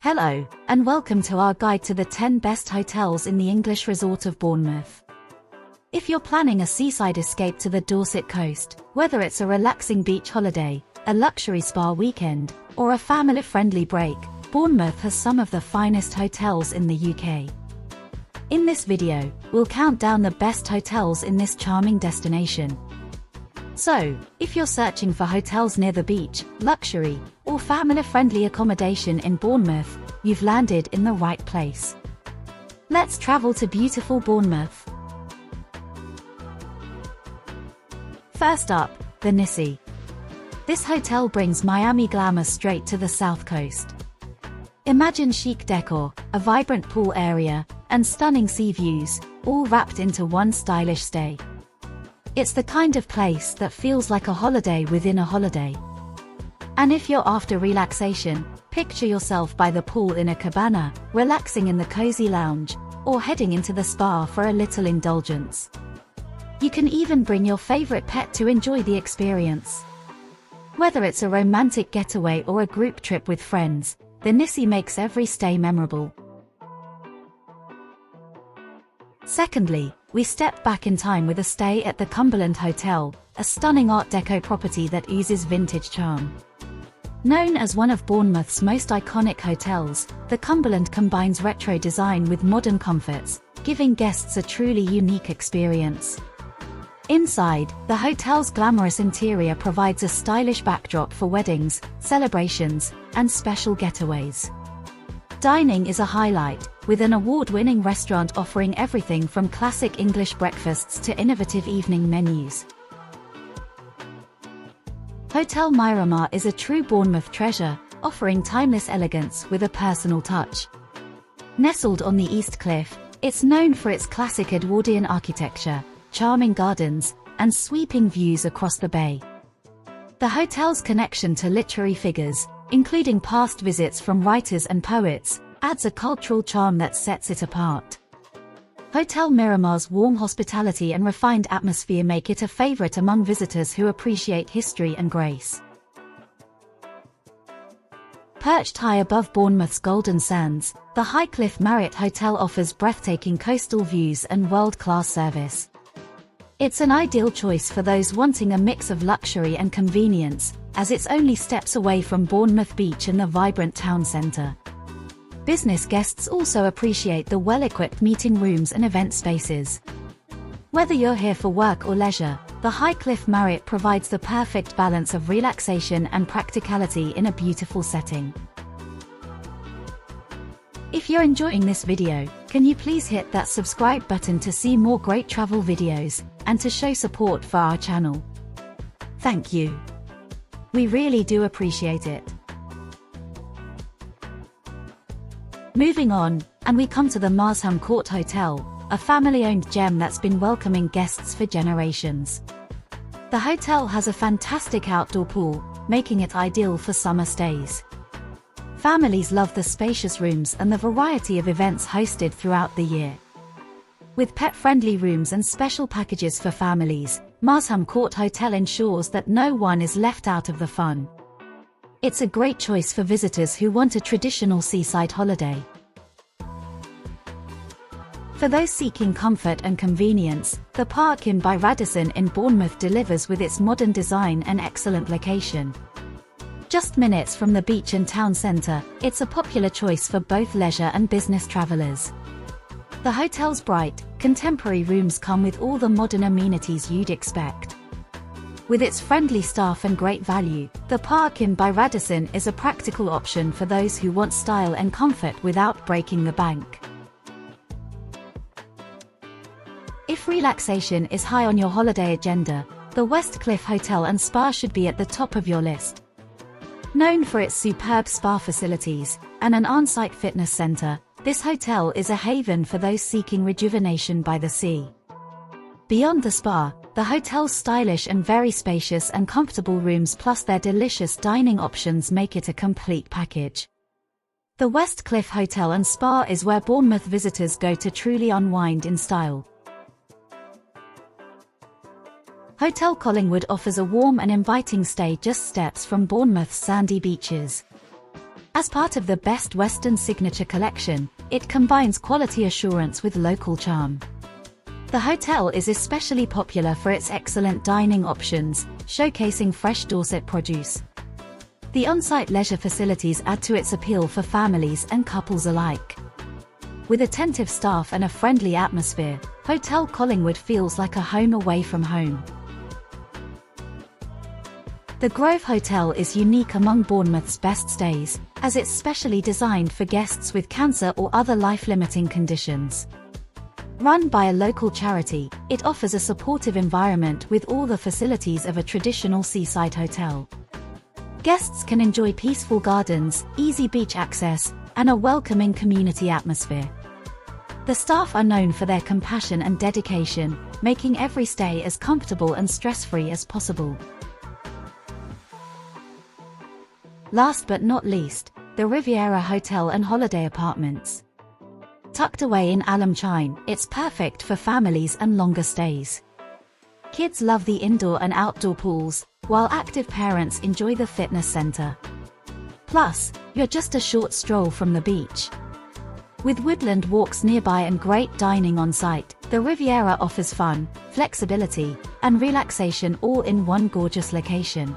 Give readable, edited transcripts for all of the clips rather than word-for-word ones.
Hello, and welcome to our guide to the 10 best hotels in the English resort of Bournemouth. If you're planning a seaside escape to the Dorset coast, whether it's a relaxing beach holiday, a luxury spa weekend, or a family-friendly break, Bournemouth has some of the finest hotels in the UK. In this video, we'll count down the best hotels in this charming destination. So, if you're searching for hotels near the beach, luxury, or family-friendly accommodation in Bournemouth, you've landed in the right place. Let's travel to beautiful Bournemouth. First up, the Nisi. This hotel brings Miami glamour straight to the south coast. Imagine chic decor, a vibrant pool area, and stunning sea views, all wrapped into one stylish stay. It's the kind of place that feels like a holiday within a holiday. And if you're after relaxation, picture yourself by the pool in a cabana, relaxing in the cozy lounge, or heading into the spa for a little indulgence. You can even bring your favorite pet to enjoy the experience. Whether it's a romantic getaway or a group trip with friends, the Nisi makes every stay memorable. Secondly, we step back in time with a stay at the Cumberland Hotel, a stunning Art Deco property that oozes vintage charm. Known as one of Bournemouth's most iconic hotels, the Cumberland combines retro design with modern comforts, giving guests a truly unique experience. Inside, the hotel's glamorous interior provides a stylish backdrop for weddings, celebrations, and special getaways. Dining is a highlight, with an award-winning restaurant offering everything from classic English breakfasts to innovative evening menus. Hotel Miramar is a true Bournemouth treasure, offering timeless elegance with a personal touch. Nestled on the East Cliff, it's known for its classic Edwardian architecture, charming gardens, and sweeping views across the bay. The hotel's connection to literary figures, including past visits from writers and poets, adds a cultural charm that sets it apart. Hotel Miramar's warm hospitality and refined atmosphere make it a favorite among visitors who appreciate history and grace. Perched high above Bournemouth's golden sands, the Highcliffe Marriott Hotel offers breathtaking coastal views and world-class service. It's an ideal choice for those wanting a mix of luxury and convenience, as it's only steps away from Bournemouth Beach and the vibrant town centre. Business guests also appreciate the well-equipped meeting rooms and event spaces. Whether you're here for work or leisure, the Highcliffe Marriott provides the perfect balance of relaxation and practicality in a beautiful setting. If you're enjoying this video, can you please hit that subscribe button to see more great travel videos, and to show support for our channel? Thank you. We really do appreciate it. Moving on, and we come to the Marsham Court Hotel, a family-owned gem that's been welcoming guests for generations. The hotel has a fantastic outdoor pool, making it ideal for summer stays. Families love the spacious rooms and the variety of events hosted throughout the year. With pet-friendly rooms and special packages for families, Marsham Court Hotel ensures that no one is left out of the fun. It's a great choice for visitors who want a traditional seaside holiday. For those seeking comfort and convenience, the Park Inn by Radisson in Bournemouth delivers with its modern design and excellent location. Just minutes from the beach and town centre, it's a popular choice for both leisure and business travellers. The hotel's bright, contemporary rooms come with all the modern amenities you'd expect. With its friendly staff and great value, the Park Inn by Radisson is a practical option for those who want style and comfort without breaking the bank. If relaxation is high on your holiday agenda, the West Cliff Hotel and Spa should be at the top of your list. Known for its superb spa facilities and an on-site fitness center, this hotel is a haven for those seeking rejuvenation by the sea. Beyond the spa, the hotel's stylish and very spacious and comfortable rooms plus their delicious dining options make it a complete package. The West Cliff Hotel and Spa is where Bournemouth visitors go to truly unwind in style. Hotel Collingwood offers a warm and inviting stay just steps from Bournemouth's sandy beaches. As part of the Best Western Signature collection, it combines quality assurance with local charm. The hotel is especially popular for its excellent dining options, showcasing fresh Dorset produce. The on-site leisure facilities add to its appeal for families and couples alike. With attentive staff and a friendly atmosphere, Hotel Collingwood feels like a home away from home. The Grove Hotel is unique among Bournemouth's best stays, as it's specially designed for guests with cancer or other life-limiting conditions. Run by a local charity, it offers a supportive environment with all the facilities of a traditional seaside hotel. Guests can enjoy peaceful gardens, easy beach access, and a welcoming community atmosphere. The staff are known for their compassion and dedication, making every stay as comfortable and stress-free as possible. Last but not least, the Riviera Hotel and Holiday Apartments. Tucked away in Alamchine, it's perfect for families and longer stays. Kids love the indoor and outdoor pools, while active parents enjoy the fitness center. Plus, you're just a short stroll from the beach. With woodland walks nearby and great dining on site, the Riviera offers fun, flexibility, and relaxation all in one gorgeous location.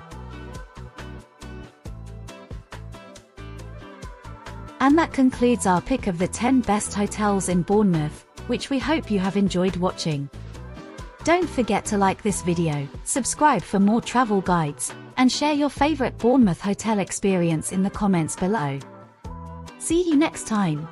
And that concludes our pick of the 10 best hotels in Bournemouth, which we hope you have enjoyed watching. Don't forget to like this video, subscribe for more travel guides, and share your favorite Bournemouth hotel experience in the comments below. See you next time.